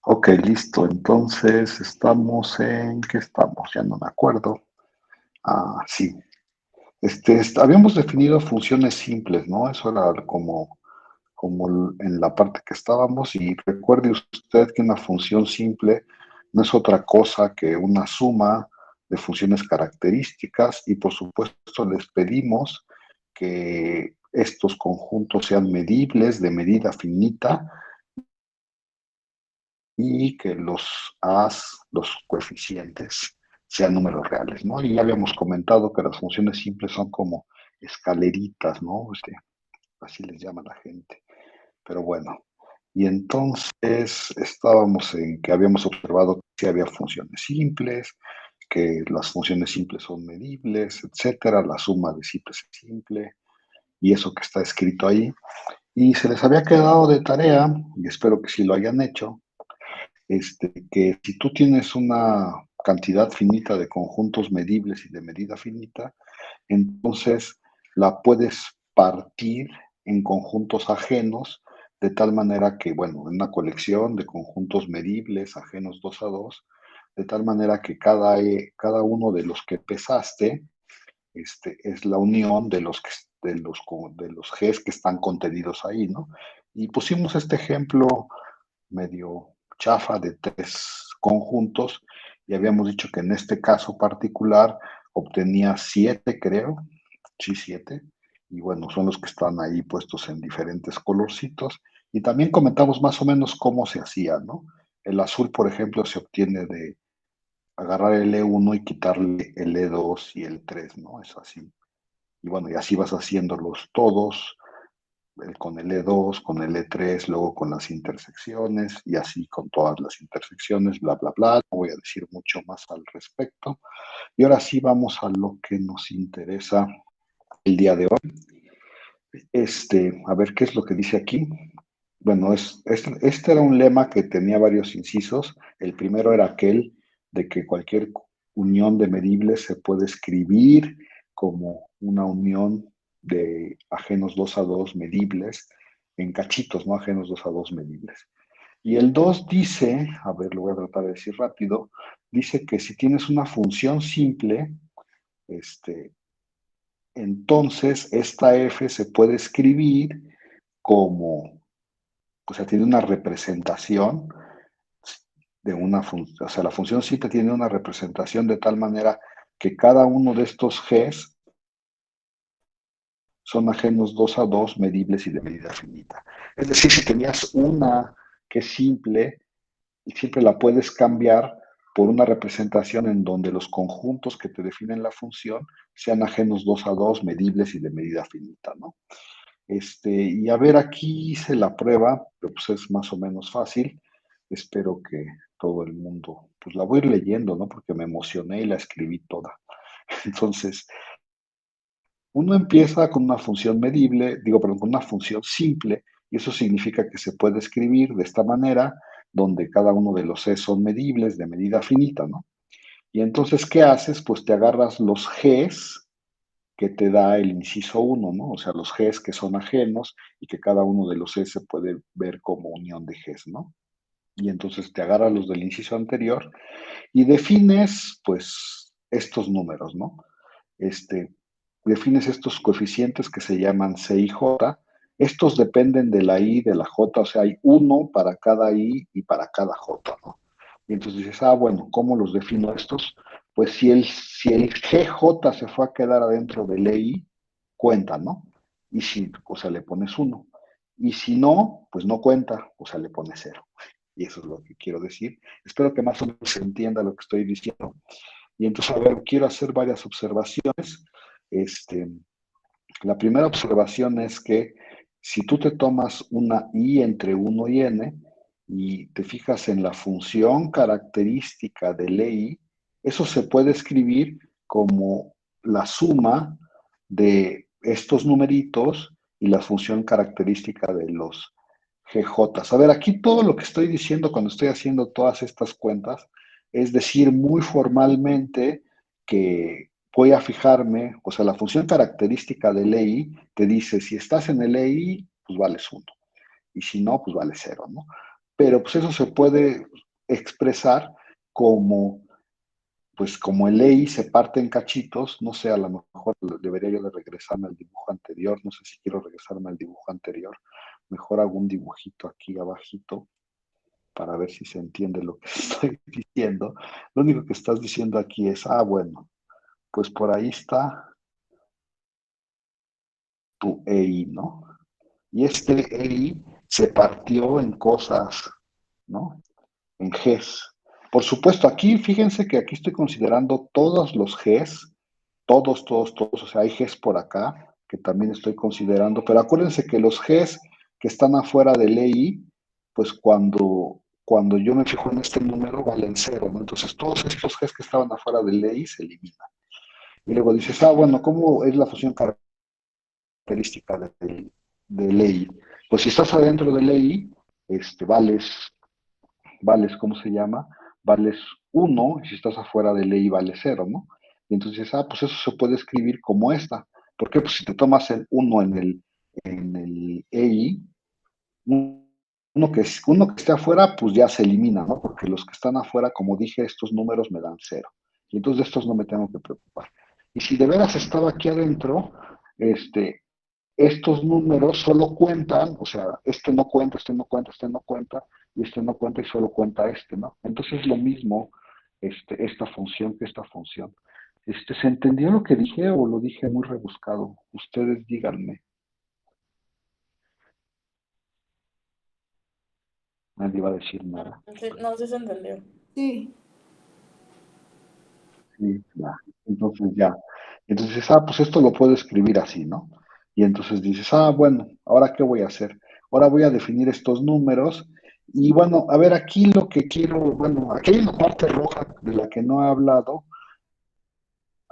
Ok, listo. Entonces, estamos en... ¿Qué estamos? Ya no me acuerdo. Ah, sí. Habíamos definido funciones simples, ¿no? Eso era como en la parte que estábamos. Y recuerde usted que una función simple no es otra cosa que una suma de funciones características y por supuesto les pedimos que estos conjuntos sean medibles de medida finita y que los A's, los coeficientes, sean números reales, ¿no? Y ya habíamos comentado que las funciones simples son como escaleritas, ¿no? Así les llama la gente. Pero bueno, y entonces estábamos en que habíamos observado que sí había funciones simples, que las funciones simples son medibles, etcétera, la suma de simples es simple, y eso que está escrito ahí. Y se les había quedado de tarea, y espero que sí lo hayan hecho, que si tú tienes una cantidad finita de conjuntos medibles y de medida finita, entonces la puedes partir en conjuntos ajenos, de tal manera que, bueno, en una colección de conjuntos medibles ajenos 2 a 2, de tal manera que cada uno de los que pesaste es la unión de los Gs que están contenidos ahí, ¿no? Y pusimos este ejemplo medio chafa de 3 conjuntos y habíamos dicho que en este caso particular obtenía 7, creo, sí, 7, y bueno, son los que están ahí puestos en diferentes colorcitos. Y también comentamos más o menos cómo se hacía, ¿no? El azul, por ejemplo, se obtiene de agarrar el E1 y quitarle el E2 y el 3, ¿no? Es así. Y bueno, y así vas haciéndolos todos, con el E2, con el E3, luego con las intersecciones y así con todas las intersecciones, bla, bla, bla. No voy a decir mucho más al respecto. Y ahora sí vamos a lo que nos interesa el día de hoy. A ver qué es lo que dice aquí. Bueno, este era un lema que tenía varios incisos. El primero era aquel de que cualquier unión de medibles se puede escribir como una unión de ajenos 2 a 2 medibles en cachitos, no ajenos 2 a 2 medibles. Y el 2 dice, a ver, lo voy a tratar de decir rápido, dice que si tienes una función simple, este, entonces esta f se puede escribir como, o sea, tiene una representación de una función, o sea, la función simple tiene una representación de tal manera que cada uno de estos Gs son ajenos 2 a 2 medibles y de medida finita. Es decir, si tenías una que es simple, y siempre la puedes cambiar por una representación en donde los conjuntos que te definen la función sean ajenos 2 a 2 medibles y de medida finita, ¿no? Y a ver, aquí hice la prueba, pero pues es más o menos fácil. Espero que todo el mundo, pues la voy a ir leyendo, ¿no? Porque me emocioné y la escribí toda. Entonces, uno empieza con una función medible, digo, perdón, con una función simple, y eso significa que se puede escribir de esta manera, donde cada uno de los C son medibles de medida finita, ¿no? Y entonces, ¿qué haces? Pues te agarras los Gs que te da el inciso uno, ¿no? O sea, los Gs que son ajenos y que cada uno de los C se puede ver como unión de Gs, ¿no? Y entonces te agarras los del inciso anterior y defines, pues, estos números, ¿no? Este, Defines estos coeficientes que se llaman C y J. Estos dependen de la I y de la J, o sea, hay uno para cada I y para cada J, ¿no? Y entonces dices, bueno, ¿cómo los defino estos? Pues si el GJ se fue a quedar adentro del EI, cuenta, ¿no? Y si, o sea, le pones uno. Y si no, pues no cuenta, o sea, le pones cero. Y eso es lo que quiero decir. Espero que más o menos se entienda lo que estoy diciendo. Y entonces, a ver, quiero hacer varias observaciones. Este, la primera observación es que si tú te tomas una i entre 1 y n y te fijas en la función característica del i, eso se puede escribir como la suma de estos numeritos y la función característica de los GJ. A ver, aquí todo lo que estoy diciendo cuando estoy haciendo todas estas cuentas es decir muy formalmente que voy a fijarme, o sea, la función característica del EI te dice, si estás en el EI, pues vales 1, y si no, pues vale 0, ¿no? pero pues eso se puede expresar como, pues como el EI se parte en cachitos, no sé, a lo mejor debería yo de regresarme al dibujo anterior, no sé si quiero regresarme al dibujo anterior, mejor hago un dibujito aquí abajito para ver si se entiende lo que estoy diciendo. Lo único que estás diciendo aquí es, bueno, pues por ahí está tu EI, ¿no? Y este EI se partió en cosas, ¿no? En Gs. Por supuesto, aquí fíjense que aquí estoy considerando todos los Gs, todos, o sea, hay Gs por acá que también estoy considerando, pero acuérdense que los Gs que están afuera del EI, pues cuando yo me fijo en este número valen cero, ¿no? Entonces todos estos Gs que estaban afuera del EI se eliminan. Y luego dices, bueno, ¿cómo es la función característica de EI? Pues si estás adentro del EI, vales, ¿cómo se llama? Vales uno y si estás afuera de ley vale cero, ¿no? Y entonces, pues eso se puede escribir como esta. ¿Por qué? Pues si te tomas el uno en el EI, uno que esté afuera, pues ya se elimina, ¿no? Porque los que están afuera, como dije, estos números me dan cero. Y entonces de estos no me tengo que preocupar. Y si de veras estaba aquí adentro, este, estos números solo cuentan, o sea, este no cuenta, este no cuenta, este no cuenta, y este no cuenta y solo cuenta este, ¿no? Entonces es lo mismo esta función que esta función. ¿Se entendió lo que dije o lo dije muy rebuscado? Ustedes díganme, nadie va a decir nada. Sí, no, sí se entendió. Sí. Sí, ya. Entonces ya. Entonces, pues esto lo puedo escribir así, ¿no? Y entonces dices, bueno, ¿ahora qué voy a hacer? Ahora voy a definir estos números. Y bueno, a ver, aquí lo que quiero, bueno, aquí hay una parte roja de la que no he hablado.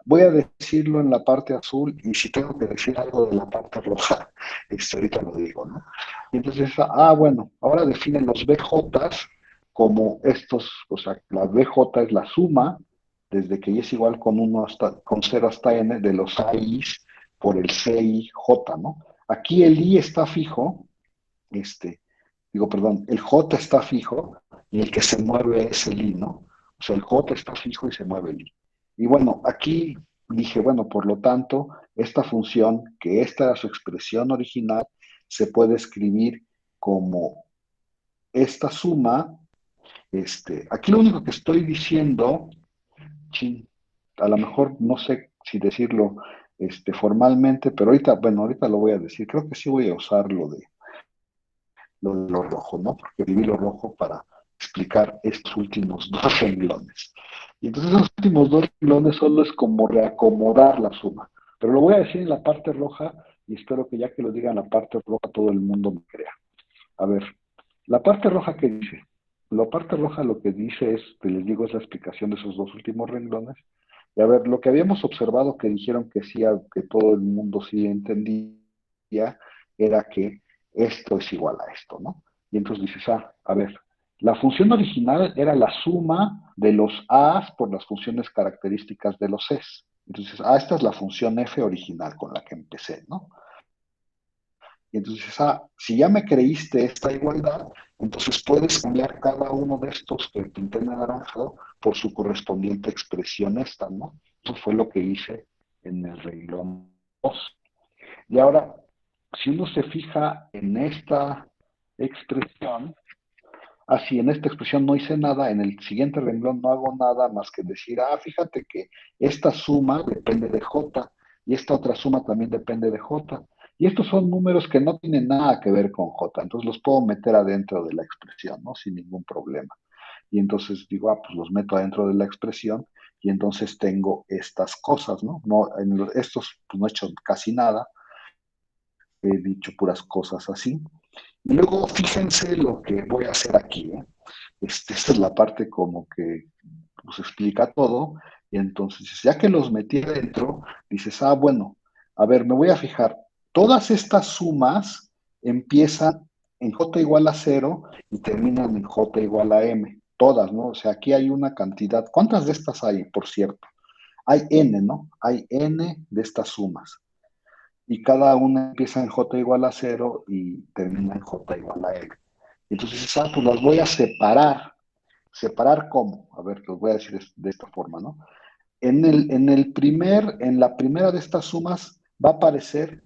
Voy a decirlo en la parte azul y si tengo que decir algo de la parte roja, ahorita lo digo, ¿no? Y entonces, bueno, ahora definen los BJs como estos, o sea, la BJ es la suma, desde que y es igual con 1 hasta, con 0 hasta n de los AIs por el CIJ, ¿no? Aquí el I está fijo, perdón, el J está fijo y el que se mueve es el I, ¿no? O sea, el J está fijo y se mueve el I. Y bueno, aquí dije, bueno, por lo tanto, esta función, que esta era su expresión original, se puede escribir como esta suma. Aquí lo único que estoy diciendo, chin, a lo mejor no sé si decirlo formalmente, pero ahorita, bueno, ahorita lo voy a decir. Creo que sí voy a usar lo rojo, ¿no? Porque viví lo rojo para explicar estos últimos dos renglones. Y entonces esos últimos dos renglones solo es como reacomodar la suma. Pero lo voy a decir en la parte roja y espero que ya que lo diga en la parte roja todo el mundo me crea. A ver, la parte roja que dice, la parte roja lo que dice es, que les digo, es la explicación de esos dos últimos renglones. Y a ver, lo que habíamos observado que dijeron que sí, que todo el mundo sí entendía, era que esto es igual a esto, ¿no? Y entonces dices, a ver, la función original era la suma de los a's por las funciones características de los e's. Entonces, esta es la función f original con la que empecé, ¿no? Y entonces, si ya me creíste esta igualdad, entonces puedes cambiar cada uno de estos que pinté en anaranjado por su correspondiente expresión esta, ¿no? Eso fue lo que hice en el renglón 2. Y ahora, si uno se fija en esta expresión, así en esta expresión no hice nada, en el siguiente renglón no hago nada más que decir, fíjate que esta suma depende de J y esta otra suma también depende de J. Y estos son números que no tienen nada que ver con J, entonces los puedo meter adentro de la expresión, ¿no? Sin ningún problema. Y entonces digo, pues los meto adentro de la expresión y entonces tengo estas cosas, ¿no? Estos, pues no he hecho casi nada, he dicho puras cosas así. Y luego fíjense lo que voy a hacer aquí, ¿eh? Esta es la parte como que pues, explica todo. Y entonces, ya que los metí dentro, dices, bueno, a ver, me voy a fijar. Todas estas sumas empiezan en j igual a cero y terminan en j igual a m. Todas, ¿no? O sea, aquí hay una cantidad. ¿Cuántas de estas hay, por cierto? Hay n, ¿no? Hay n de estas sumas. Y cada una empieza en j igual a cero y termina en j igual a m. Entonces dices, ah, pues las voy a separar. ¿Separar cómo? A ver, los voy a decir de esta forma, ¿no? En la primera de estas sumas va a aparecer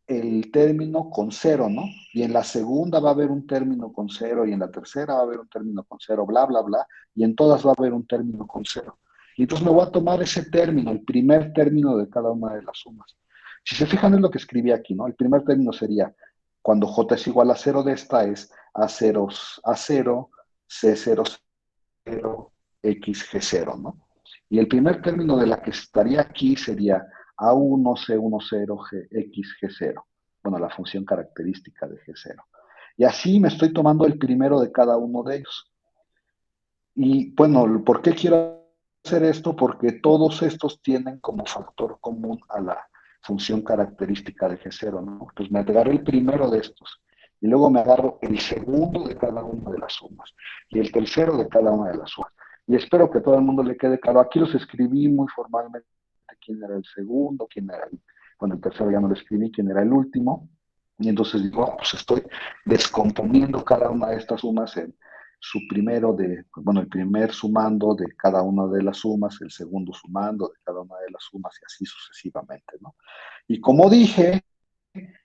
el término con cero, ¿no? Y en la segunda va a haber un término con cero, y en la tercera va a haber un término con cero, bla, bla, bla, y en todas va a haber un término con cero. Y entonces me voy a tomar ese término, el primer término de cada una de las sumas. Si se fijan es lo que escribí aquí, ¿no? El primer término sería, cuando j es igual a cero de esta, es a0, a0, c0, 0, xg0, ¿no? Y el primer término de la que estaría aquí sería A1, C10, xg0. Bueno, la función característica de G0. Y así me estoy tomando el primero de cada uno de ellos. Y bueno, ¿por qué quiero hacer esto? Porque todos estos tienen como factor común a la función característica de G0, ¿no? Pues me agarré el primero de estos y luego me agarro el segundo de cada una de las sumas y el tercero de cada una de las sumas. Y espero que a todo el mundo le quede claro. Aquí los escribí muy formalmente quién era el segundo, quién era el, bueno, el tercero ya no lo escribí, quién era el último. Y entonces digo, oh, pues estoy descomponiendo cada una de estas sumas en su primero de, bueno, el primer sumando de cada una de las sumas, el segundo sumando de cada una de las sumas y así sucesivamente, ¿no? Y como dije,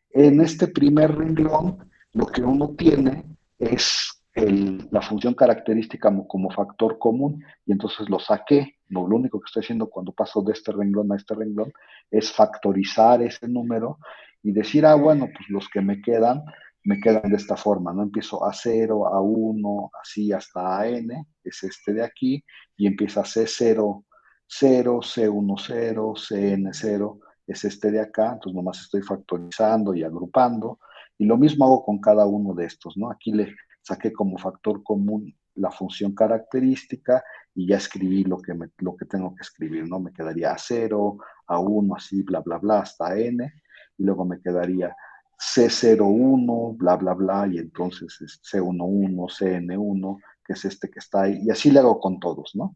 en este primer renglón, lo que uno tiene es la función característica como factor común y entonces lo saqué. No, lo único que estoy haciendo cuando paso de este renglón a este renglón es factorizar ese número y decir, ah, bueno, pues los que me quedan de esta forma, ¿no? Empiezo a 0, a 1, así hasta a n, es este de aquí, y empieza C0, 0, C10, CN0, es este de acá, entonces nomás estoy factorizando y agrupando, y lo mismo hago con cada uno de estos, ¿no? Aquí le saqué como factor común la función característica y ya escribí lo que tengo que escribir, ¿no? Me quedaría a 0, a 1, así, bla, bla, bla, hasta n, y luego me quedaría C01, bla, bla, bla, y entonces es C11, CN1, que es este que está ahí, y así le hago con todos, ¿no?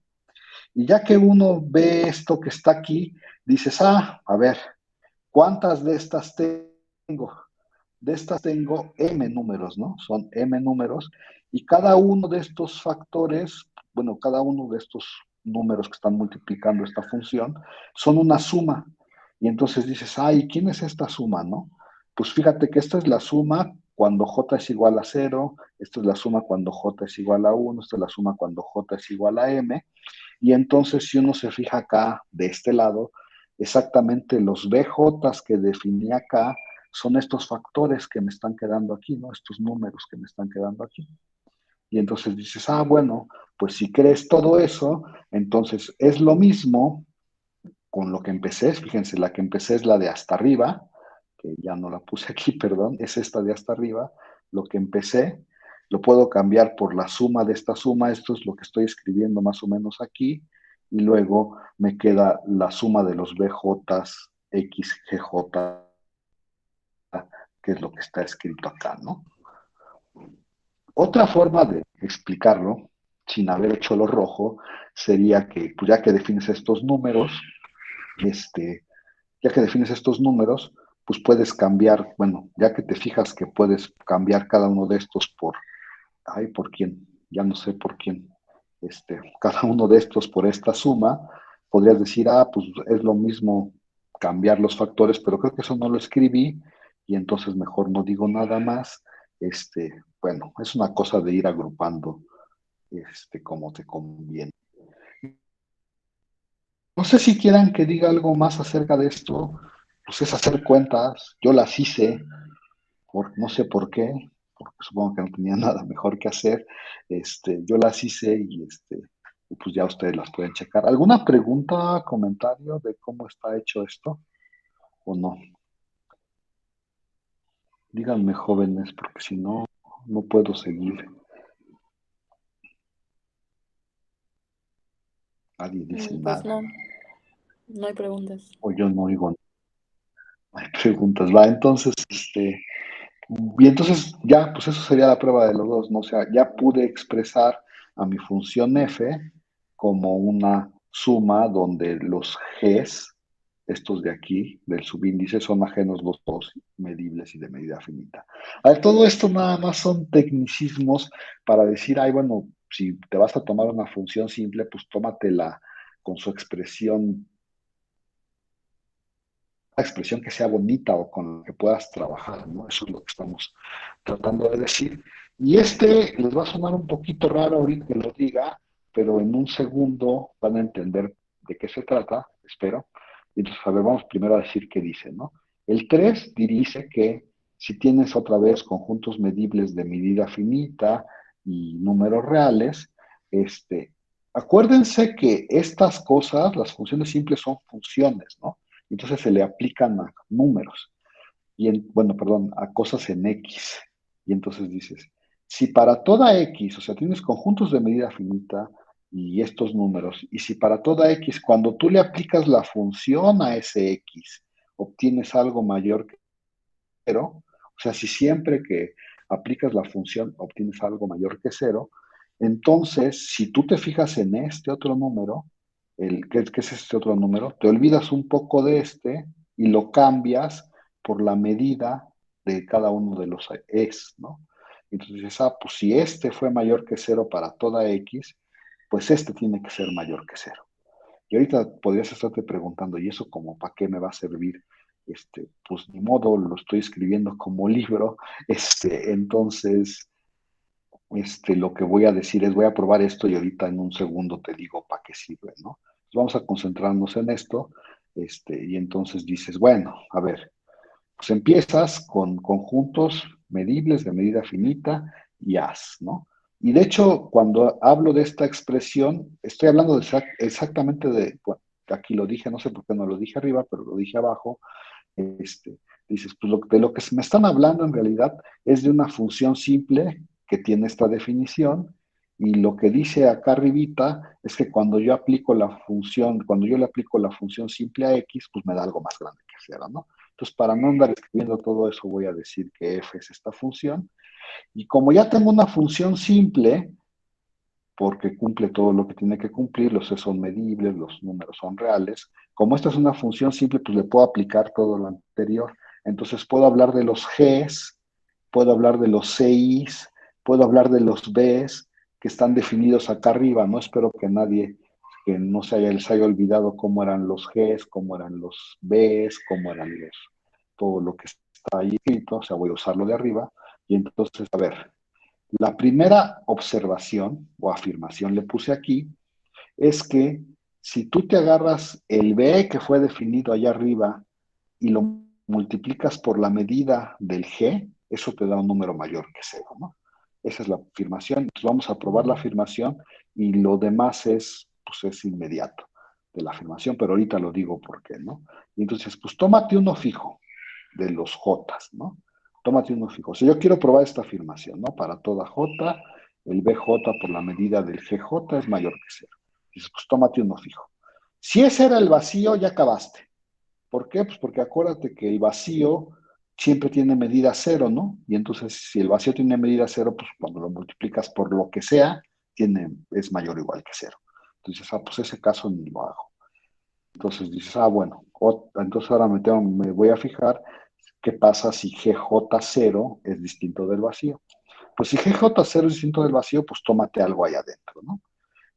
Y ya que uno ve esto que está aquí, dices, ah, a ver, ¿cuántas de estas tengo? De estas tengo m números, ¿no? Son m números y cada uno de estos factores, bueno, cada uno de estos números que están multiplicando esta función, son una suma. Y entonces dices, ay, ¿quién es esta suma, no? Pues fíjate que esta es la suma cuando j es igual a 0, esta es la suma cuando j es igual a 1, esta es la suma cuando j es igual a m, y entonces, si uno se fija acá, de este lado, exactamente los BJs que definí acá son estos factores que me están quedando aquí, ¿no? Estos números que me están quedando aquí. Y entonces dices, ah, bueno, pues si crees todo eso, entonces es lo mismo con lo que empecé. Fíjense, la que empecé es la de hasta arriba, que ya no la puse aquí, perdón, es esta de hasta arriba. Lo que empecé lo puedo cambiar por la suma de esta suma, esto es lo que estoy escribiendo más o menos aquí, y luego me queda la suma de los BJs, XGJ, que es lo que está escrito acá, ¿no? Otra forma de explicarlo, sin haber hecho lo rojo, sería que, pues ya que defines estos números, ya que defines estos números, pues puedes cambiar, bueno, ya que te fijas que puedes cambiar cada uno de estos por, ay, ¿por quién? Ya no sé por quién. Cada uno de estos por esta suma, podrías decir, ah, pues es lo mismo cambiar los factores, pero creo que eso no lo escribí y entonces mejor no digo nada más. Bueno, es una cosa de ir agrupando, como te conviene. No sé si quieran que diga algo más acerca de esto, pues es hacer cuentas. Yo las hice, no sé por qué, porque supongo que no tenía nada mejor que hacer. Yo las hice y pues ya ustedes las pueden checar. ¿Alguna pregunta, comentario de cómo está hecho esto o no? Díganme, jóvenes, porque si no, no puedo seguir. Nadie dice Pues nada. no, no hay preguntas. O yo no oigo, no hay preguntas. Va, entonces, y entonces ya, pues eso sería la prueba de los dos, ¿no? O sea, ya pude expresar a mi función f como una suma donde los g's estos de aquí, del subíndice, son ajenos los dos medibles y de medida finita. A ver, todo esto nada más son tecnicismos para decir, ay, bueno, si te vas a tomar una función simple, pues tómatela con su expresión, la expresión que sea bonita o con la que puedas trabajar, ¿no? Eso es lo que estamos tratando de decir. Y este les va a sonar un poquito raro ahorita que lo diga, pero en un segundo van a entender de qué se trata, espero. Y entonces, a ver, vamos primero a decir qué dice, ¿no? El 3 dice que si tienes otra vez conjuntos medibles de medida finita y números reales, acuérdense que estas cosas, las funciones simples son funciones, ¿no? Entonces se le aplican a números bueno, perdón, a cosas en X. Y entonces dices, si para toda X, o sea, tienes conjuntos de medida finita y estos números, y si para toda X, cuando tú le aplicas la función a ese X, obtienes algo mayor que cero, o sea, si siempre que aplicas la función obtienes algo mayor que cero, entonces, si tú te fijas en este otro número, ¿qué es este otro número? Te olvidas un poco de este y lo cambias por la medida de cada uno de los x, ¿no? Entonces dices, pues si este fue mayor que cero para toda x, pues este tiene que ser mayor que cero. Y ahorita podrías estarte preguntando, ¿y eso como para qué me va a servir? Pues ni modo, lo estoy escribiendo como libro. Entonces, lo que voy a decir es, voy a probar esto y ahorita en un segundo te digo para qué sirve, ¿no? Vamos a concentrarnos en esto, y entonces dices, bueno, a ver, pues empiezas con conjuntos medibles de medida finita y haz, ¿no? Y de hecho, cuando hablo de esta expresión, estoy hablando exactamente de, bueno, aquí lo dije, no sé por qué no lo dije arriba, pero lo dije abajo, este, dices, pues de lo que me están hablando en realidad es de una función simple que tiene esta definición y lo que dice acá arribita es que cuando yo aplico la función, cuando yo le aplico la función simple a x, pues me da algo más grande que cero, ¿no? Entonces, para no andar escribiendo todo eso, voy a decir que f es esta función. Y como ya tengo una función simple, porque cumple todo lo que tiene que cumplir, los c son medibles, los números son reales. Como esta es una función simple, pues le puedo aplicar todo lo anterior. Entonces puedo hablar de los g's, puedo hablar de los ci's, puedo hablar de los b's, que están definidos acá arriba. No espero que nadie que no les haya olvidado cómo eran los g's, cómo eran los b's, cómo eran todo lo que está ahí escrito. O sea, voy a usarlo de arriba. Y entonces, a ver, la primera observación o afirmación le puse aquí es que si tú te agarras el B que fue definido allá arriba y lo multiplicas por la medida del G, eso te da un número mayor que cero, ¿no? Esa es la afirmación. Entonces vamos a probar la afirmación y lo demás pues es inmediato de la afirmación, pero ahorita lo digo por qué, ¿no? Y entonces, pues tómate uno fijo de los J, ¿no? Tómate uno fijo. O sea, yo quiero probar esta afirmación, ¿no? Para toda J, el BJ por la medida del GJ es mayor que cero. Dices, pues tómate uno fijo. Si ese era el vacío, ya acabaste. ¿Por qué? Pues porque acuérdate que el vacío siempre tiene medida cero, ¿no? Y entonces, si el vacío tiene medida cero, pues cuando lo multiplicas por lo que sea, es mayor o igual que cero. Entonces, pues ese caso ni lo hago. Entonces dices, bueno, entonces ahora me voy a fijar qué pasa si GJ0 es distinto del vacío. Pues si GJ0 es distinto del vacío, pues tómate algo ahí adentro, ¿no?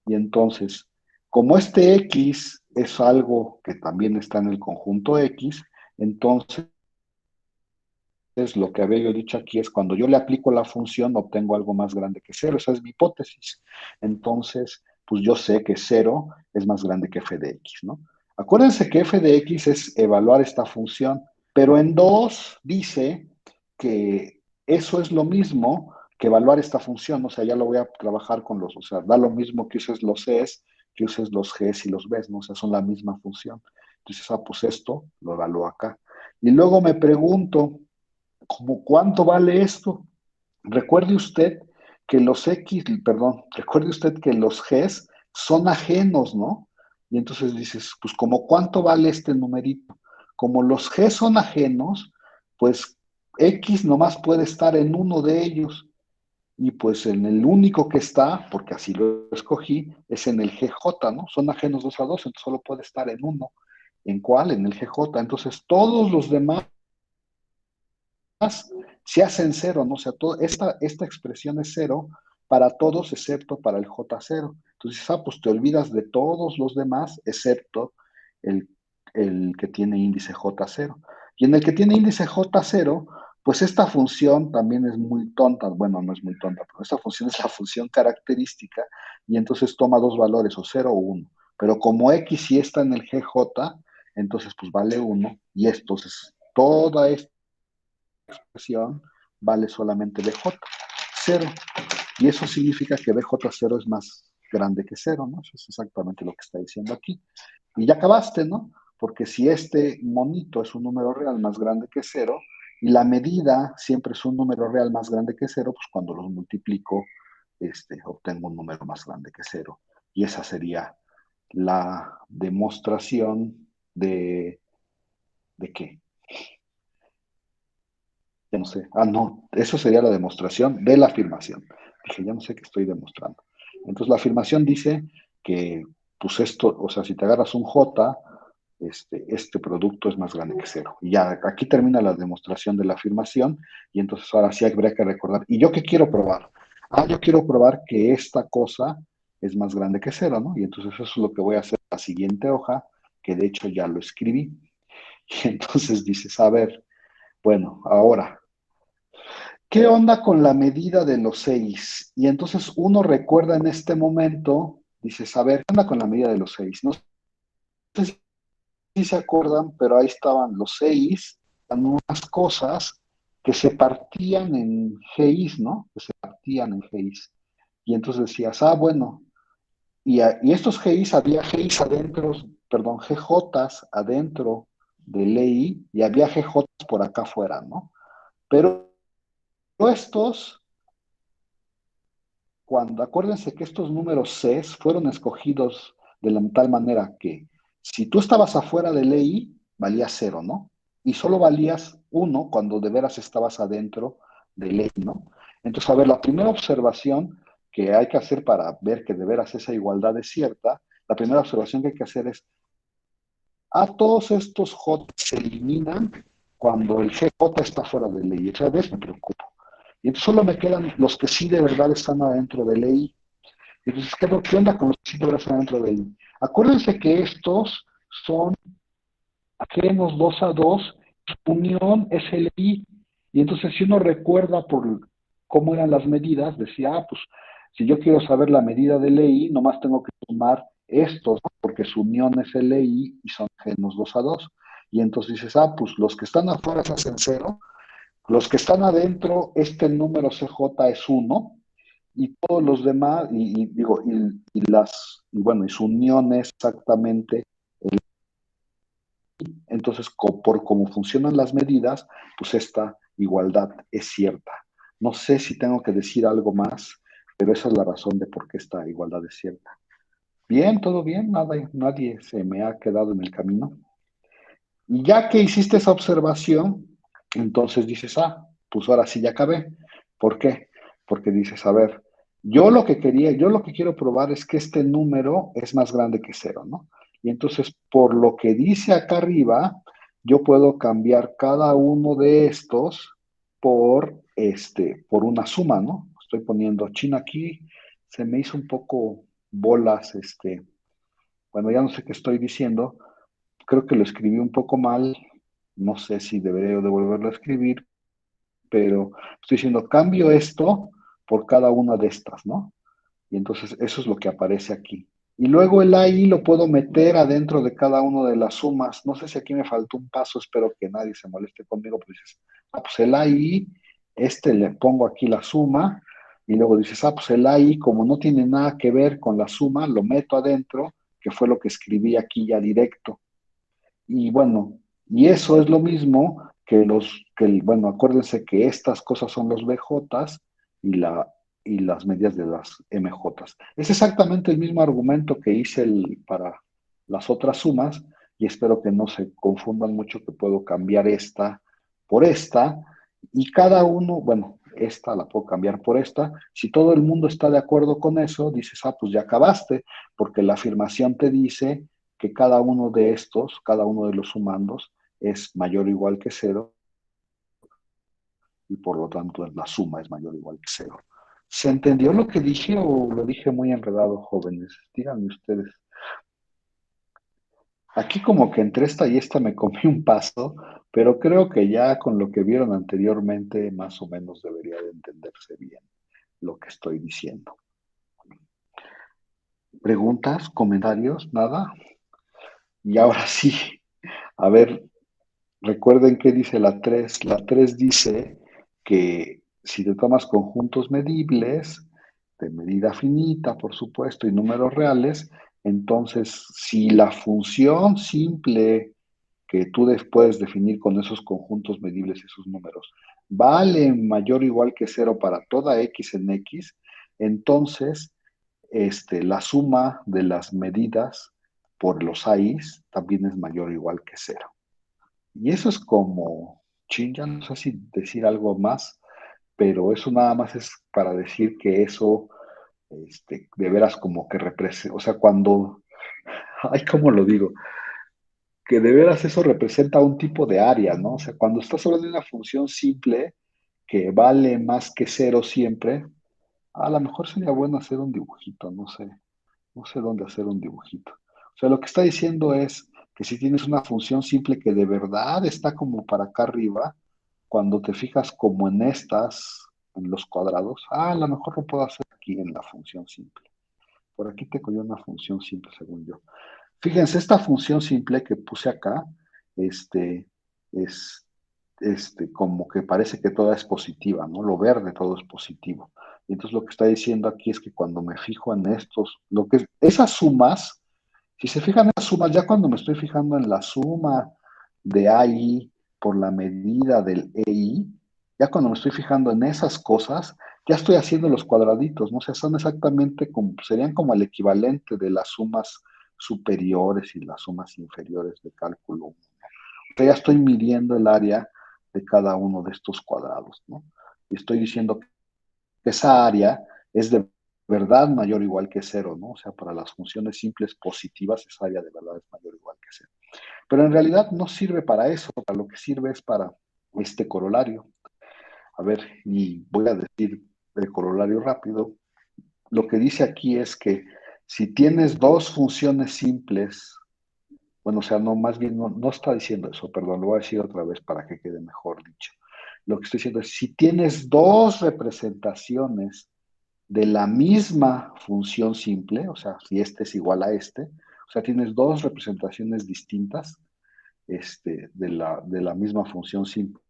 Y entonces, como este X es algo que también está en el conjunto X, entonces lo que había yo dicho aquí es cuando yo le aplico la función obtengo algo más grande que cero. Esa es mi hipótesis. Entonces, pues yo sé que cero es más grande que f de x, ¿no? Acuérdense que f de x es evaluar esta función, pero en 2 dice que eso es lo mismo que evaluar esta función. O sea, ya lo voy a trabajar con o sea, da lo mismo que uses los Cs, que uses los Gs y los Bs, ¿no? O sea, son la misma función. Entonces, pues esto lo evalúo acá. Y luego me pregunto, ¿cómo cuánto vale esto? Recuerde usted que recuerde usted que los Gs son ajenos, ¿no? Y entonces dices, pues ¿como cuánto vale este numerito? Como los G son ajenos, pues X nomás puede estar en uno de ellos. Y pues en el único que está, porque así lo escogí, es en el GJ, ¿no? Son ajenos 2 a 2, entonces solo puede estar en uno. ¿En cuál? En el GJ. Entonces, todos los demás se hacen cero, ¿no? O sea, esta expresión es cero para todos excepto para el J0. Entonces, pues te olvidas de todos los demás excepto el, el que tiene índice J0. Y en el que tiene índice J0, pues esta función también es muy tonta. Bueno, no es muy tonta, pero esta función es la función característica y entonces toma dos valores, o 0 o 1. Pero como X sí está en el GJ, entonces pues vale 1 y entonces toda esta expresión vale solamente BJ, 0. Y eso significa que BJ0 es más grande que 0, ¿no? Eso es exactamente lo que está diciendo aquí. Y ya acabaste, ¿no? Porque si este monito es un número real más grande que 0, y la medida siempre es un número real más grande que 0, pues cuando los multiplico, obtengo un número más grande que 0. Y esa sería la demostración ¿de qué? Ya no sé. Ah, no, eso sería la demostración de la afirmación. Dije, ya no sé qué estoy demostrando. Entonces la afirmación dice que, pues esto, o sea, si te agarras un J, este producto es más grande que 0. Y ya aquí termina la demostración de la afirmación y entonces ahora sí habría que recordar. ¿Y yo qué quiero probar? Ah, yo quiero probar que esta cosa es más grande que 0, ¿no? Y entonces eso es lo que voy a hacer en la siguiente hoja, que de hecho ya lo escribí. Y entonces dices, a ver, bueno, ahora, ¿qué onda con la medida de los 6? Y entonces uno recuerda en este momento, dices, a ver, ¿qué onda con la medida de los 6? No sé si se acuerdan, pero ahí estaban los 6, unas cosas que se partían en Gis, ¿no? Que se partían en Gis. Y entonces decías, ah, bueno, y estos Gis, había Gis adentro, perdón, GJs adentro de ley y había GJs por acá afuera, ¿no? Pero estos cuando acuérdense que estos números Cs fueron escogidos de la tal manera que si tú estabas afuera de ley, valía cero, ¿no? Y solo valías uno cuando de veras estabas adentro de ley, ¿no? Entonces, a ver, la primera observación que hay que hacer para ver que de veras esa igualdad es cierta, la primera observación que hay que hacer es, todos estos J se eliminan cuando el GJ está fuera de ley. Otra vez me preocupo. Y entonces solo me quedan los que sí de verdad están adentro de ley. Entonces, ¿qué onda con los que sí de verdad están adentro de ley? Acuérdense que estos son ajenos 2 a 2, unión SLI. Y entonces, si uno recuerda por cómo eran las medidas, decía, pues, si yo quiero saber la medida de LI, nomás tengo que sumar estos, ¿no? Porque su unión es LI y son ajenos 2 a 2. Y entonces dices, pues los que están afuera se hacen 0, los que están adentro, este número CJ es 1, y todos los demás, digo, y bueno, y su unión es exactamente, entonces, por cómo funcionan las medidas, pues esta igualdad es cierta. No sé si tengo que decir algo más, pero esa es la razón de por qué esta igualdad es cierta. Bien, todo bien, nadie se me ha quedado en el camino. Y ya que hiciste esa observación, entonces dices, pues ahora sí ya acabé. ¿Por qué? Porque dices, a ver, yo lo que quiero probar es que este número es más grande que cero, ¿no? Y entonces, por lo que dice acá arriba, yo puedo cambiar cada uno de estos por una suma, ¿no? Estoy poniendo China aquí, se me hizo un poco bolas, bueno, ya no sé qué estoy diciendo, creo que lo escribí un poco mal, no sé si debería de volverlo a escribir, pero estoy diciendo, cambio esto por cada una de estas, ¿no? Y entonces eso es lo que aparece aquí. Y luego el AI lo puedo meter adentro de cada una de las sumas. No sé si aquí me faltó un paso, espero que nadie se moleste conmigo, pero dices, pues el AI, le pongo aquí la suma, y luego dices, pues el AI, como no tiene nada que ver con la suma, lo meto adentro, que fue lo que escribí aquí ya directo. Y bueno, y eso es lo mismo bueno, acuérdense que estas cosas son los BJs y, y las medidas de las MJs. Es exactamente el mismo argumento que hice para las otras sumas y espero que no se confundan mucho que puedo cambiar esta por esta y cada uno, bueno, esta la puedo cambiar por esta. Si todo el mundo está de acuerdo con eso, dices, pues ya acabaste, porque la afirmación te dice que cada uno de estos, cada uno de los sumandos, es mayor o igual que cero, y por lo tanto la suma es mayor o igual que cero. ¿Se entendió lo que dije o lo dije muy enredado, jóvenes? Díganme ustedes. Aquí como que entre esta y esta me comí un paso, pero creo que ya con lo que vieron anteriormente, más o menos debería de entenderse bien lo que estoy diciendo. ¿Preguntas? ¿Comentarios? ¿Nada? Y ahora sí, a ver, recuerden qué dice la 3. La 3 dice que si te tomas conjuntos medibles, de medida finita, por supuesto, y números reales, entonces si la función simple que tú puedes definir con esos conjuntos medibles y esos números vale mayor o igual que cero para toda x en x, entonces la suma de las medidas por los AIs también es mayor o igual que cero. Y eso es como, ya no sé si decir algo más, pero eso nada más es para decir que eso, de veras como que representa, o sea, cuando, ay, ¿cómo lo digo? Que de veras eso representa un tipo de área, ¿no? O sea, cuando estás hablando de una función simple que vale más que cero siempre, a lo mejor sería bueno hacer un dibujito, no sé dónde hacer un dibujito. O sea, lo que está diciendo es que si tienes una función simple que de verdad está como para acá arriba, cuando te fijas como en estas, en los cuadrados, a lo mejor lo puedo hacer aquí en la función simple. Por aquí tengo yo una función simple, según yo. Fíjense, esta función simple que puse acá, es, como que parece que toda es positiva, ¿no? Lo verde todo es positivo. Y entonces lo que está diciendo aquí es que cuando me fijo en estos, esas sumas, si se fijan en las sumas, ya cuando me estoy fijando en la suma de AI por la medida del EI, ya cuando me estoy fijando en esas cosas, ya estoy haciendo los cuadraditos, ¿no? O sea, son exactamente como, serían como el equivalente de las sumas superiores y las sumas inferiores de cálculo. O sea, ya estoy midiendo el área de cada uno de estos cuadrados, ¿no? Y estoy diciendo que esa área es de verdad mayor o igual que cero, ¿no? O sea, para las funciones simples positivas, esa área de verdad es mayor o igual que cero. Pero en realidad no sirve para eso, para lo que sirve es para este corolario. A ver, y voy a decir el corolario rápido. Lo que dice aquí es que si tienes dos funciones simples, bueno, o sea, no, más bien no está diciendo eso, perdón, lo voy a decir otra vez para que quede mejor dicho. Lo que estoy diciendo es, si tienes dos representaciones de la misma función simple, o sea, si este es igual a este, o sea, tienes dos representaciones distintas de la misma función simple.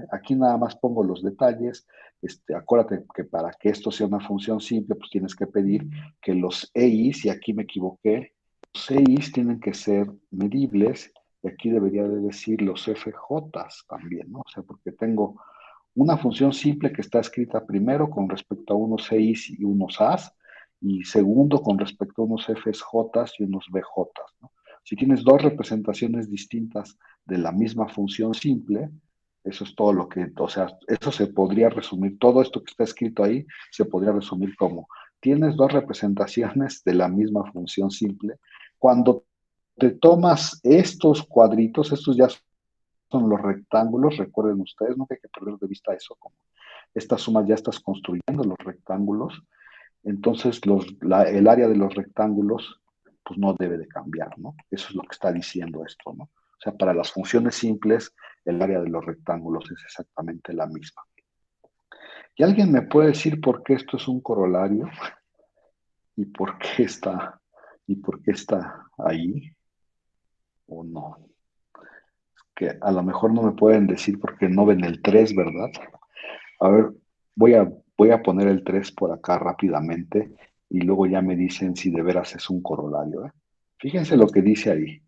Aquí nada más pongo los detalles. Acuérdate que para que esto sea una función simple, pues tienes que pedir que los EIs, y aquí me equivoqué, los EIs tienen que ser medibles, y aquí debería de decir los FJs también, ¿no? O sea, porque tengo una función simple que está escrita primero con respecto a unos EIs y unos As, y segundo con respecto a unos FJs y unos BJs, ¿no? Si tienes dos representaciones distintas de la misma función simple, eso es todo lo que, o sea, eso se podría resumir, todo esto que está escrito ahí se podría resumir como, tienes dos representaciones de la misma función simple. Cuando te tomas estos cuadritos, estos ya son los rectángulos, recuerden ustedes, no hay que perder de vista eso, como esta suma ya estás construyendo los rectángulos, entonces el área de los rectángulos pues no debe de cambiar, ¿no? Eso es lo que está diciendo esto, ¿no? O sea, para las funciones simples, el área de los rectángulos es exactamente la misma. ¿Y alguien me puede decir por qué esto es un corolario? ¿Y por qué está ahí? ¿O no? Que a lo mejor no me pueden decir porque no ven el 3, ¿verdad? A ver, voy a poner el 3 por acá rápidamente y luego ya me dicen si de veras es un corolario, ¿eh? Fíjense lo que dice ahí.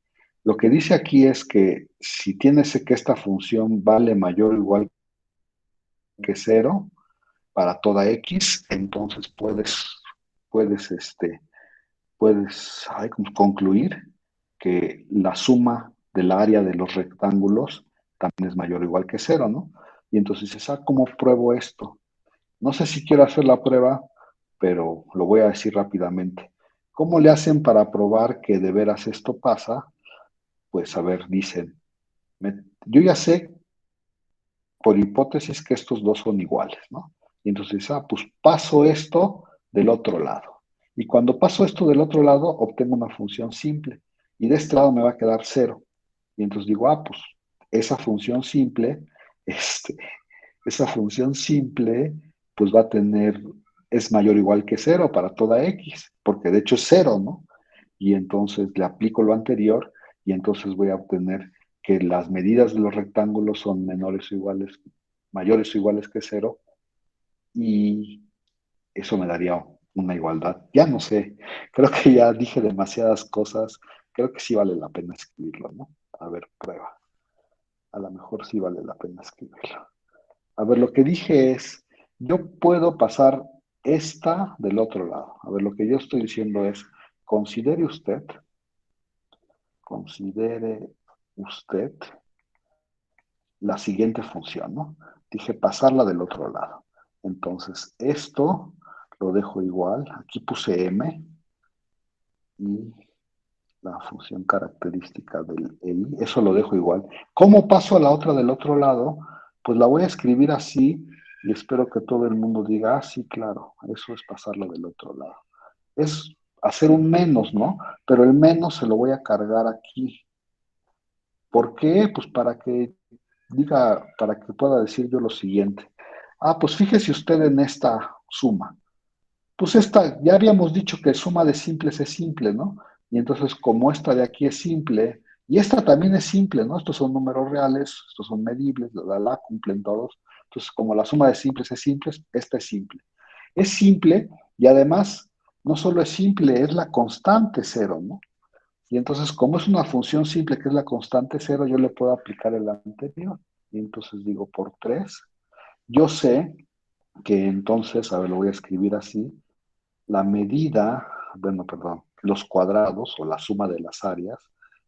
Lo que dice aquí es que si tienes que esta función vale mayor o igual que cero para toda x, entonces puedes concluir que la suma del área de los rectángulos también es mayor o igual que cero, ¿no? Y entonces dices, ¿cómo pruebo esto? No sé si quiero hacer la prueba, pero lo voy a decir rápidamente. ¿Cómo le hacen para probar que de veras esto pasa? Pues a ver, dicen, yo ya sé por hipótesis que estos dos son iguales, ¿no? Y entonces, pues paso esto del otro lado. Y cuando paso esto del otro lado, obtengo una función simple. Y de este lado me va a quedar cero. Y entonces digo, pues esa función simple, este, esa función simple, pues va a tener, es mayor o igual que cero para toda x, porque de hecho es cero, ¿no? Y entonces le aplico lo anterior y entonces voy a obtener que las medidas de los rectángulos son menores o iguales, mayores o iguales que cero y eso me daría una igualdad. Ya no sé, creo que ya dije demasiadas cosas, creo que sí vale la pena escribirlo, ¿no? A ver, prueba. A lo mejor sí vale la pena escribirlo. A ver, lo que dije es, yo puedo pasar esta del otro lado. A ver, lo que yo estoy diciendo es, considere usted considere usted la siguiente función, ¿no? Dije pasarla del otro lado. Entonces, esto lo dejo igual. Aquí puse m y la función característica del EI, eso lo dejo igual. ¿Cómo paso a la otra del otro lado? Pues la voy a escribir así y espero que todo el mundo diga, sí, claro, eso es pasarlo del otro lado. Es hacer un menos, ¿no? Pero el menos se lo voy a cargar aquí. ¿Por qué? Pues para que diga, para que pueda decir yo lo siguiente. Pues fíjese usted en esta suma. Pues esta, ya habíamos dicho que suma de simples es simple, ¿no? Y entonces, como esta de aquí es simple, y esta también es simple, ¿no? Estos son números reales, estos son medibles, cumplen todos. Entonces, como la suma de simples es simple, esta es simple. Es simple y además, no solo es simple, es la constante cero, ¿no? Y entonces, como es una función simple que es la constante cero, yo le puedo aplicar el anterior. Y entonces digo por 3. Yo sé que entonces, a ver, lo voy a escribir así, la medida, bueno, perdón, los cuadrados o la suma de las áreas,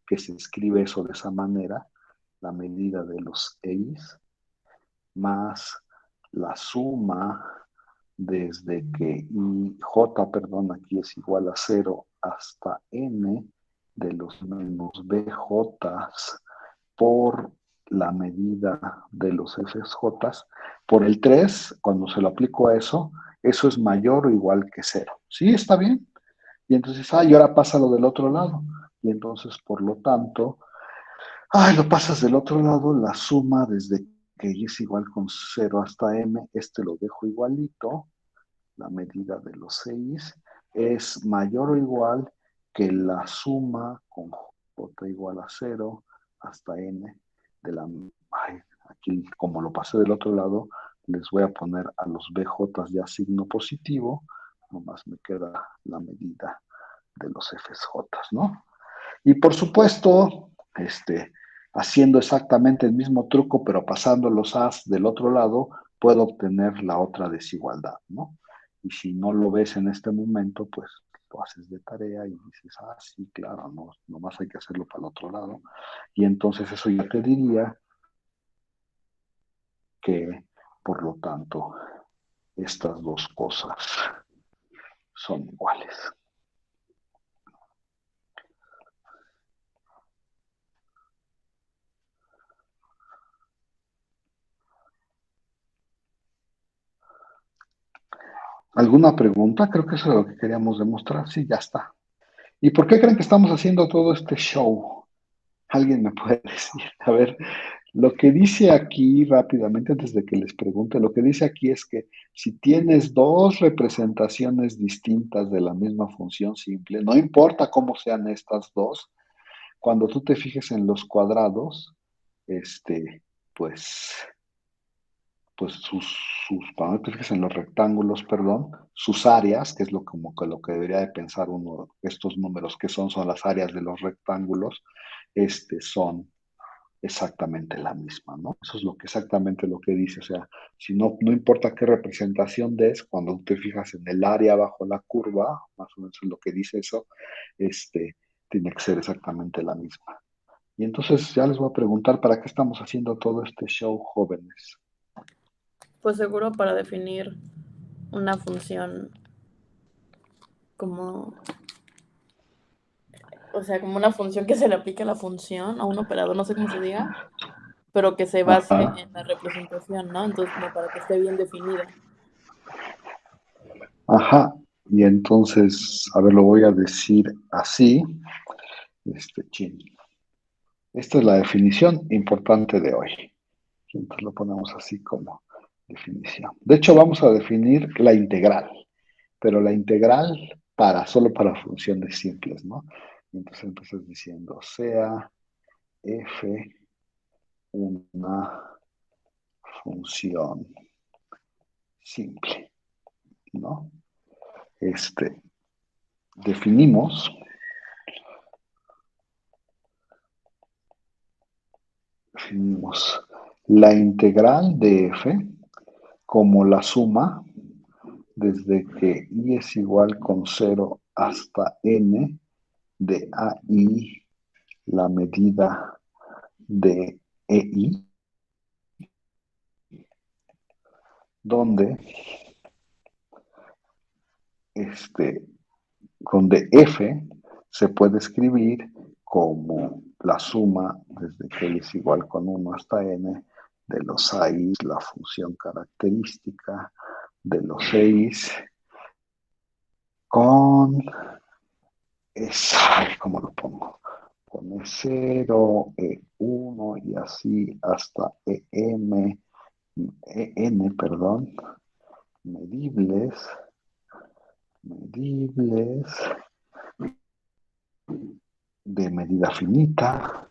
que se escribe eso de esa manera, la medida de los E's, más la suma desde que j, perdón, aquí es igual a cero hasta n de los menos bj por la medida de los fj por el 3 cuando se lo aplico a eso es mayor o igual que cero. ¿Sí? ¿Está bien? Y entonces, y ahora pásalo del otro lado. Y entonces, por lo tanto, lo pasas del otro lado, la suma desde que y es igual con cero hasta m, lo dejo igualito, la medida de los 6 es mayor o igual que la suma con j igual a cero hasta n de la... Aquí, como lo pasé del otro lado, les voy a poner a los bj ya signo positivo, nomás me queda la medida de los fj, ¿no? Y por supuesto, haciendo exactamente el mismo truco, pero pasando los as del otro lado, puedo obtener la otra desigualdad, ¿no? Y si no lo ves en este momento, pues lo haces de tarea y dices, sí, claro, no, nomás hay que hacerlo para el otro lado. Y entonces eso ya te diría que, por lo tanto, estas dos cosas son iguales. ¿Alguna pregunta? Creo que eso es lo que queríamos demostrar. Sí, ya está. ¿Y por qué creen que estamos haciendo todo este show? ¿Alguien me puede decir? A ver, lo que dice aquí rápidamente, antes de que les pregunte, lo que dice aquí es que si tienes dos representaciones distintas de la misma función simple, no importa cómo sean estas dos, cuando tú te fijes en los cuadrados, pues cuando te fijas en los rectángulos, perdón, sus áreas, que es como que lo que debería de pensar uno, estos números que son las áreas de los rectángulos, son exactamente la misma, ¿no? Eso es exactamente lo que dice, o sea, si no, no importa qué representación des, cuando te fijas en el área bajo la curva, más o menos es lo que dice eso, tiene que ser exactamente la misma. Y entonces ya les voy a preguntar, ¿para qué estamos haciendo todo este show, jóvenes? Pues seguro para definir una función como o sea, como una función que se le aplique a la función, a un operador, no sé cómo se diga, pero que se base Ajá, en la representación, ¿no? Entonces, como para que esté bien definida. ajá. Y entonces, a ver, lo voy a decir así. Chin. Esta es la definición importante de hoy. Entonces lo ponemos así como definición. De hecho, vamos a definir la integral, pero la integral solo para funciones simples, ¿no? Entonces empiezas diciendo, sea f una función simple, ¿no? Este, definimos, definimos la integral de f como la suma desde que i es igual con 0 hasta n de AI, la medida de EI, donde, este, donde F se puede escribir como la suma desde que i es igual con 1 hasta n de los AI, la función característica de los 6 con ¿cómo lo pongo? Con E0, E1 y así hasta EN, perdón, medibles, medibles de medida finita,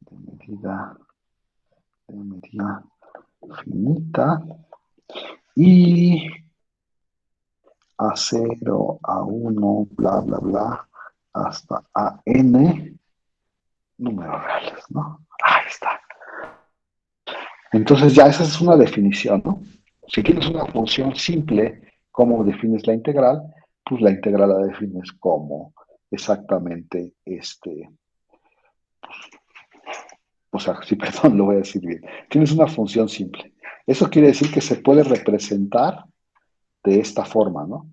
de medida, de medida finita y A0, A1, bla, bla, bla, hasta AN números reales, ¿no? Ahí está. Entonces ya esa es una definición, ¿no? Si tienes una función simple, ¿cómo defines la integral? Pues la integral la defines como exactamente o sea, sí, perdón, lo voy a decir bien. Tienes una función simple. Eso quiere decir que se puede representar de esta forma, ¿no?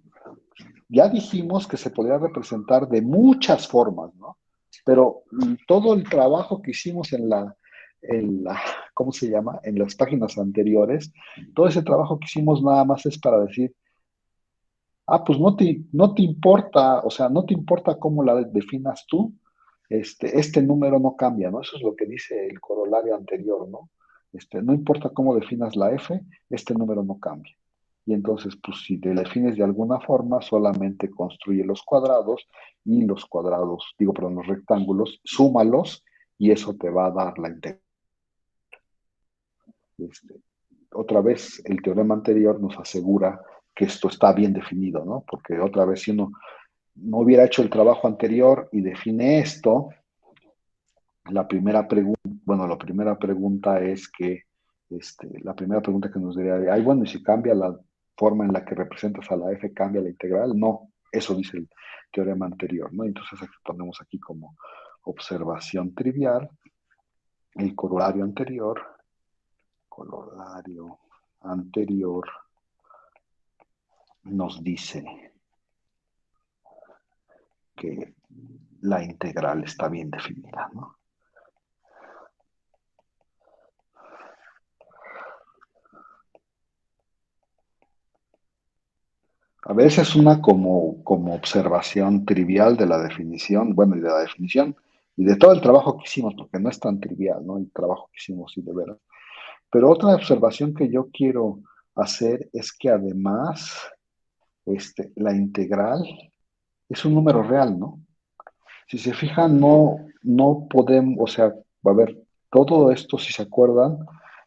Ya dijimos que se podría representar de muchas formas, ¿no? Pero todo el trabajo que hicimos ¿cómo se llama? En las páginas anteriores, todo ese trabajo que hicimos nada más es para decir, pues no te importa, o sea, no te importa cómo la definas tú, este número no cambia, ¿no? Eso es lo que dice el corolario anterior, ¿no? No importa cómo definas la f, este número no cambia. Y entonces, pues si te defines de alguna forma, solamente construye los cuadrados y los cuadrados, digo, perdón, los rectángulos, súmalos y eso te va a dar la integral. Este, otra vez, el teorema anterior nos asegura que esto está bien definido, ¿no? Porque otra vez, si uno no hubiera hecho el trabajo anterior y define esto, la primera pregunta es que, la primera pregunta que nos diría, ay, bueno, y si cambia la forma en la que representas a la f, cambia la integral. No, eso dice el teorema anterior, ¿no? Entonces aquí ponemos aquí como observación trivial, el corolario anterior nos dice que la integral está bien definida, ¿no? A veces una como observación trivial de la definición, bueno, y de la definición, y de todo el trabajo que hicimos, porque no es tan trivial, ¿no? El trabajo que hicimos, sí, de veras. Pero otra observación que yo quiero hacer es que además, la integral es un número real, ¿no? Si se fijan, no podemos, o sea, a ver, todo esto, si se acuerdan,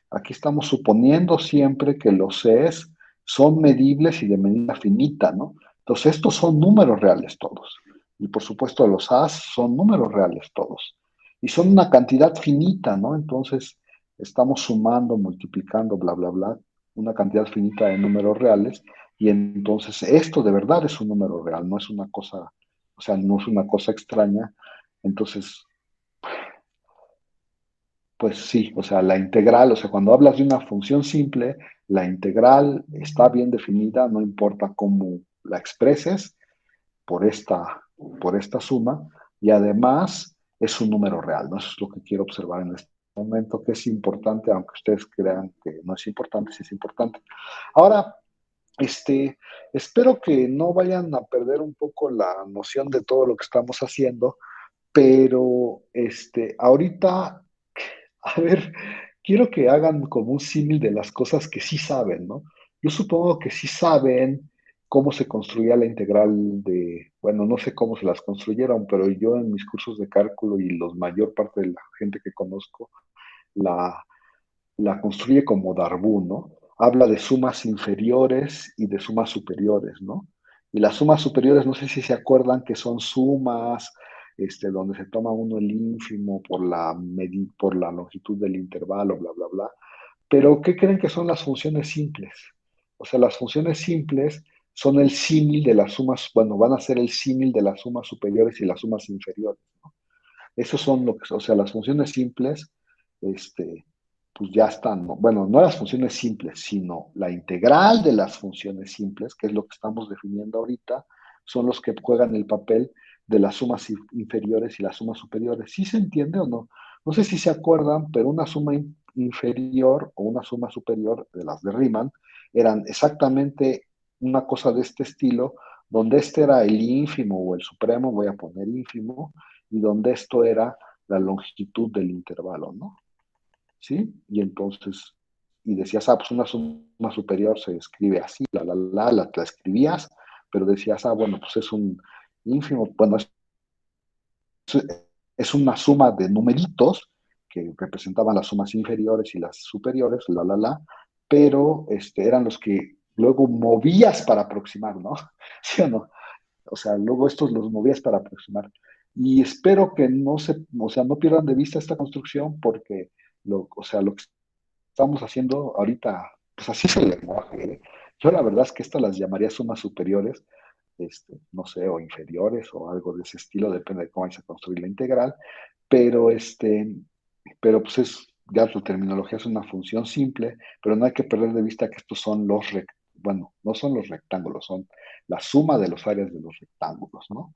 aquí estamos suponiendo siempre que los Cs son medibles y de medida finita, ¿no? Entonces, estos son números reales todos. Y por supuesto, los As son números reales todos. Y son una cantidad finita, ¿no? Entonces, estamos sumando, multiplicando, bla, bla, bla, una cantidad finita de números reales. Y entonces, esto de verdad es un número real, no es una cosa, o sea, no es una cosa extraña. Entonces, pues sí, o sea, la integral, o sea, cuando hablas de una función simple, la integral está bien definida, no importa cómo la expreses, por esta por esta suma y además es un número real, ¿no? Eso es lo que quiero observar en este momento, que es importante, aunque ustedes crean que no es importante, sí es importante. Ahora, este, espero que no vayan a perder un poco la noción de todo lo que estamos haciendo, pero ahorita, a ver, quiero que hagan como un símil de las cosas que sí saben, ¿no? Yo supongo que sí saben cómo se construía la integral de, bueno, no sé cómo se las construyeron, pero yo en mis cursos de cálculo y la mayor parte de la gente que conozco la, la construye como Darboux, ¿no? Habla de sumas inferiores y de sumas superiores, ¿no? Y las sumas superiores, no sé si se acuerdan que son sumas donde se toma uno el ínfimo por la longitud del intervalo, bla, bla, bla. Pero, ¿qué creen que son las funciones simples? O sea, las funciones simples son el símil de las sumas, bueno, van a ser el símil de las sumas superiores y las sumas inferiores. Esos son lo que, o sea, las funciones simples, pues ya están, ¿no? Bueno, no las funciones simples, sino la integral de las funciones simples, que es lo que estamos definiendo ahorita, son los que juegan el papel de las sumas inferiores y las sumas superiores. ¿Sí se entiende o no? No sé si se acuerdan, pero una suma inferior o una suma superior de las de Riemann eran exactamente una cosa de este estilo, donde este era el ínfimo o el supremo, voy a poner ínfimo, y donde esto era la longitud del intervalo, ¿no? ¿Sí? Y entonces, y decías, ah, pues una suma superior se escribe así, la escribías, pero decías, ah, bueno, pues es un ínfimo, bueno, es una suma de numeritos que representaban las sumas inferiores y las superiores, pero eran los que luego movías para aproximar, ¿no? ¿Sí o no? O sea, luego estos los movías para aproximar. Y espero que no o sea, no pierdan de vista esta construcción porque o sea, lo que estamos haciendo ahorita, pues así es el lenguaje, ¿eh? Yo la verdad es que estas las llamaría sumas superiores, no sé, o inferiores o algo de ese estilo, depende de cómo vayas a construir la integral, pero pero pues ya tu terminología es una función simple, pero no hay que perder de vista que estos son bueno, no son los rectángulos, son la suma de los áreas de los rectángulos, ¿no?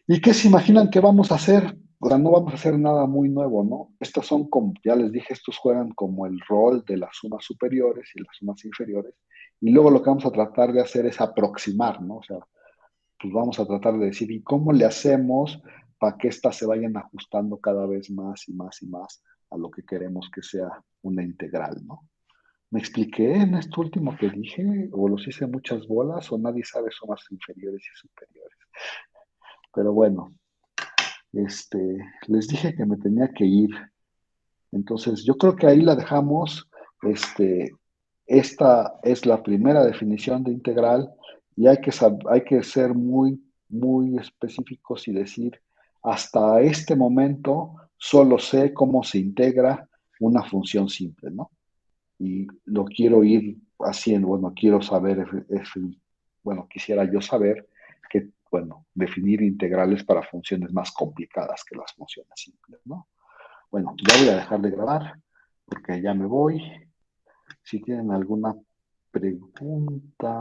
¿Y qué se imaginan que vamos a hacer? O sea, no vamos a hacer nada muy nuevo, ¿no? Estos son como, ya les dije, estos juegan como el rol de las sumas superiores y las sumas inferiores. Y luego lo que vamos a tratar de hacer es aproximar, ¿no? O sea, pues vamos a tratar de decir, ¿y cómo le hacemos para que éstas se vayan ajustando cada vez más y más y más a lo que queremos que sea una integral, ¿no? ¿Me expliqué en esto último que dije? ¿O los hice muchas bolas? ¿O nadie sabe sumas inferiores y superiores? Pero bueno, les dije que me tenía que ir. Entonces, yo creo que ahí la dejamos. Este, esta es la primera definición de integral y hay que ser muy, muy específicos y decir, hasta este momento solo sé cómo se integra una función simple, ¿no? Y lo quiero ir haciendo, bueno, quiero saber, bueno, quisiera yo saber que, bueno, definir integrales para funciones más complicadas que las funciones simples, ¿no? Bueno, ya voy a dejar de grabar porque ya me voy. Si tienen alguna pregunta.